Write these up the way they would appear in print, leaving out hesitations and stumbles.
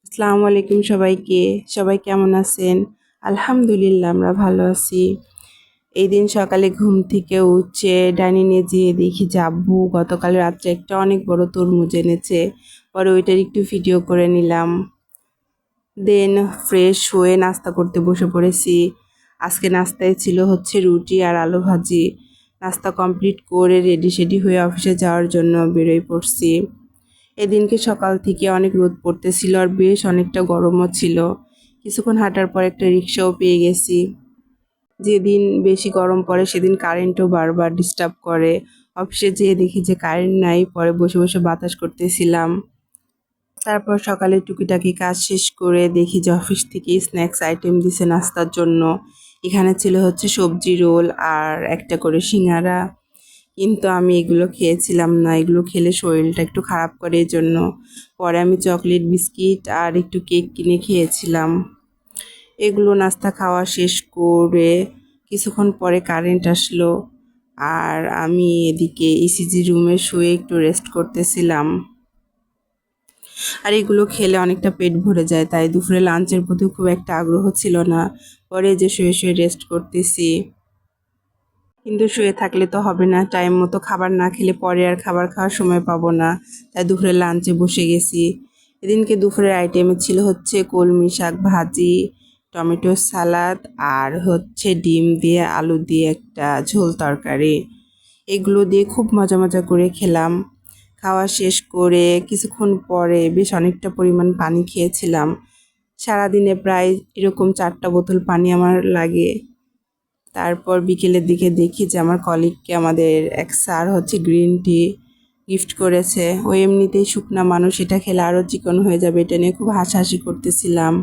আসসালামু আলাইকুম সবাইকে। সবাই কেমন আছেন? আলহামদুলিল্লাহ আমরা ভালো আছি। এই দিন সকালে ঘুম থেকে উঠে ডাইনিংয়ে যেয়ে দেখি যে আব্বু গতকাল রাত্রে একটা অনেক বড় তরমুজ এনেছে। পরে ওইটার একটু ভিডিও করে নিলাম। দেন ফ্রেশ হয়ে নাস্তা করতে বসে পড়েছি। আজকে নাস্তায় ছিল হচ্ছে রুটি আর আলু ভাজি। নাস্তা কমপ্লিট করে রেডি সেডি হয়ে অফিসে যাওয়ার জন্য বেরোয় পড়ছি। এদিনকে সকাল থেকে অনেক রোদ পড়তেছিল আর বেশ অনেকটা গরমও ছিল। কিছুক্ষণ হাঁটার পর একটা রিক্সাও পেয়ে গেছি। যেদিন বেশি গরম পড়ে সেদিন কারেন্টও বারবার ডিস্টার্ব করে। অফিসে যেয়ে দেখি যে কারেন্ট নাই, পরে বসে বসে বাতাস করতেছিলাম। তারপর সকালে টুকিটাকি কাজ শেষ করে দেখি যে অফিস থেকে স্ন্যাক্স আইটেম দিছে নাস্তার জন্য। এখানে ছিল হচ্ছে সবজি রোল আর একটা করে সিঙ্গারা। কিন্তু আমি এগুলো খেয়েছিলাম না, এগুলো খেলে শরীরটা একটু খারাপ করে, এই জন্য পরে আমি চকলেট বিস্কিট আর একটু কেক কিনে খেয়েছিলাম। এগুলো নাস্তা খাওয়া শেষ করে কিছুক্ষণ পরে কারেন্ট আসলো আর আমি এদিকে ইসিজি রুমে শুয়ে একটু রেস্ট করতেছিলাম। আর এগুলো খেলে অনেকটা পেট ভরে যায়, তাই দুপুরে লাঞ্চের প্রতি খুব একটা আগ্রহ ছিল না। পরে যে শুয়ে শুয়ে রেস্ট করতেছি। কিন্তু শুয়ে থাকলে তো হবে না, টাইম মতো খাবার না খেলে পরে আর খাবার খাওয়ার সময় পাবো না। তাই দুপুরে লাঞ্চে বসে গেছি। এদিনকে দুপুরের আইটেমে ছিল হচ্ছে কলমি শাক ভাজি, টমেটো সালাদ আর হচ্ছে ডিম দিয়ে আলু দিয়ে একটা ঝোল তরকারি। এগুলো দিয়ে খুব মজা মজা করে খেলাম। খাওয়া শেষ করে কিছুক্ষণ পরে বেশ অনেকটা পরিমাণ পানি খেয়েছিলাম। সারাদিনে প্রায় এরকম 4টা বোতল পানি আমার লাগে। তারপর বিকেলের দিকে দেখি যে আমার কলিগকে আমাদের এক স্যার হচ্ছে গ্রিন টি গিফট করেছে। ও এমনিতেই শুকনা মানুষ, এটা খেলে আরও চিকন হয়ে যাবে, এটা নিয়ে খুব হাসাহাসি করতেছিলাম।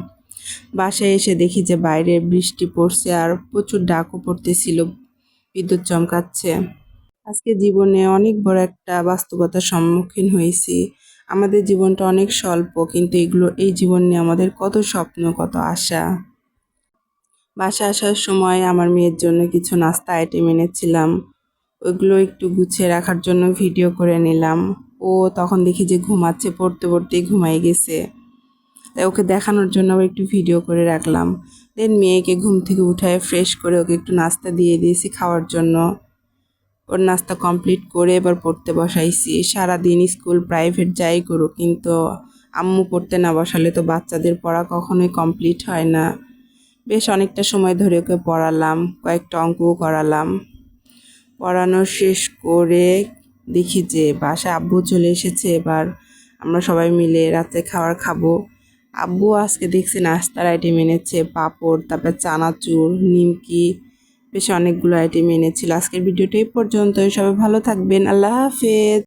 বাসায় এসে দেখি যে বাইরে বৃষ্টি পড়ছে আর প্রচুর ডাকও পড়তেছিল, বিদ্যুৎ চমকাচ্ছে। আজকে জীবনে অনেক বড় একটা বাস্তবতার সম্মুখীন হয়েছি। আমাদের জীবনটা অনেক স্বল্প, কিন্তু এই জীবন নিয়ে আমাদের কত স্বপ্ন, কত আশা। বাসায় আসার সময় আমার মেয়ের জন্য কিছু নাস্তা আইটেম এনেছিলাম। ওইগুলো একটু গুছিয়ে রাখার জন্য ভিডিও করে নিলাম। ও তখন দেখি যে ঘুমাচ্ছে, পড়তে পড়তেই ঘুমাই গেছে। তাই ওকে দেখানোর জন্য আবার একটু ভিডিও করে রাখলাম। দেন মেয়েকে ঘুম থেকে উঠায় ফ্রেশ করে ওকে একটু নাস্তা দিয়ে দিয়েছি খাওয়ার জন্য। ওর নাস্তা কমপ্লিট করে এবার পড়তে বসাইছি। সারাদিন স্কুল প্রাইভেট যাই করুক, কিন্তু আম্মু পড়তে না বসালে তো বাচ্চাদের পড়া কখনোই কমপ্লিট হয় না। বেশ অনেকটা সময় ধরে ওকে পড়ালাম, কয়েকটা অঙ্কও করালাম। পড়ানো শেষ করে দেখি যে বাসায় আব্বু চলে এসেছে। এবার আমরা সবাই মিলে রাতে খাবার খাবো। আব্বু আজকে দেখছি নাস্তার আইটেম এনেছে, পাঁপড়, তারপর চানাচুর, নিমকি, বেশ অনেকগুলো আইটেম এনেছিল। আজকের ভিডিওটা এই পর্যন্তই। সবাই ভালো থাকবেন। আল্লাহ হাফেজ।